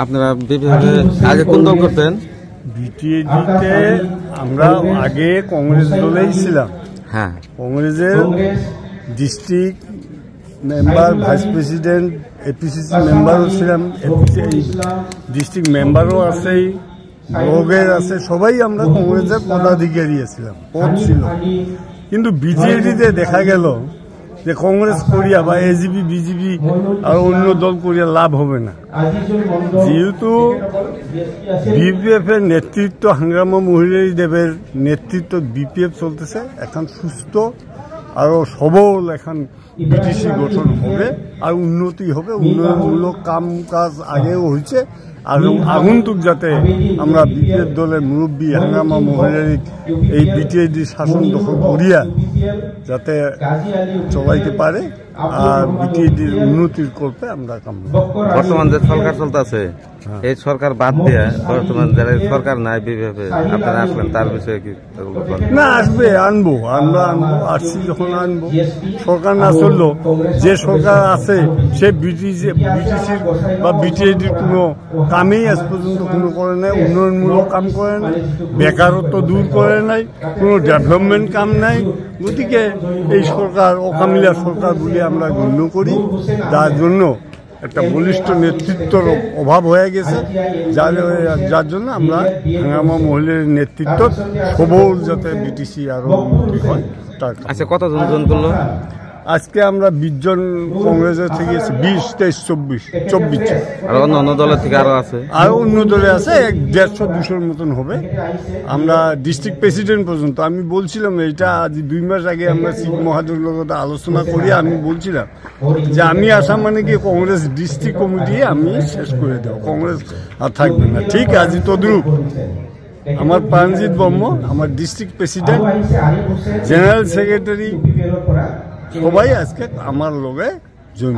আপনারা আগে কোন দল করতেন? বিটিএডিতে আমরা আগে কংগ্রেস দলেই ছিলাম। হ্যাঁ, কংগ্রেসের district member, vice president, APCC মেম্বারও ছিলাম, ডিস্ট্রিক্ট মেম্বারও আছে, ব্লকের আছে, সবাই আমরা কংগ্রেসের পদাধিকারী ছিলাম, পদ ছিল। কিন্তু বিটিএডিতে দেখা গেল যে কংগ্রেস করিয়া বা এজিপি বিজেপি আর অন্য দল করিয়া লাভ হবে না, যেহেতু বিপিএফ এর নেতৃত্ব হাঙ্গামা মহিলারী দেবের নেতৃত্ব বিপিএফ চলতেছে, এখন সুস্থ আরো সবল এখন বিটিসি গঠন হবে আর উন্নতি হবে, উন্নয়নমূলক কাম কাজ আগেও হয়েছে। আর আগন্তুক যাতে আমরা বিপিএফ দলের মুরব্বী হাঙ্গামা মহিলারী এই বিটিএডি শাসন দখল করিয়া যাতে চলাইতে পারে আর বিটিএডির উন্নতির করতে আমরা কাম। বর্তমান যে সরকার চলতেছে এই সরকার বাদ দিয়ে বর্তমান যারা সরকার নাই বিপিএফ আপনারা আসলেন, তার বিষয়ে কি না? আসবে, আনবো, আমরা আসছি যখন আনবো। সরকার না চললো, যে সরকার আছে সে বিটিসির বা বিটিএডির কোনো কামেই আজ পর্যন্ত কোনো করে নাই, উন্নয়নমূলক কাম করে নাই, বেকারত্ব দূর করে নাই, কোনো ডেভেলপমেন্ট কাম নাই। গতিকে এই সরকার অকামিলা সরকার বলে আমরা গণ্য করি, যার জন্য একটা বলিষ্ঠ নেতৃত্বর অভাব হয়ে গেছে, যার জন্য আমরা হাঙ্গামা মহিলার নেতৃত্ব সবল যাতে বিটিসি আরো উন্নতি হয় তার। আচ্ছা, কতজন জন করলো? আজকে আমরা 20 জন কংগ্রেসের থেকে 20, 23, 24 আর অন্য দলের থেকে আরো আছে, আর অন্য দলে আছে 150-200 মতন হবে। আমরা ডিস্ট্রিক্ট প্রেসিডেন্ট পর্যন্ত, আমি বলছিলাম এটা আজ 2 মাস আগে আমরা শিব মহাজের লগত আলোচনা করি, আমি বলছিলাম যে আমি আসা মানে কি কংগ্রেস ডিস্ট্রিক্ট কমিটি আমি শেষ করে দেব, কংগ্রেস আর থাকবে না। ঠিক আছে, তদ্রুপ আমার প্রাণজিৎ বর্ম, আমার ডিস্ট্রিক্ট প্রেসিডেন্ট, জেনারেল সেক্রেটারি সবাই আজকে আমার লগে জয়েন।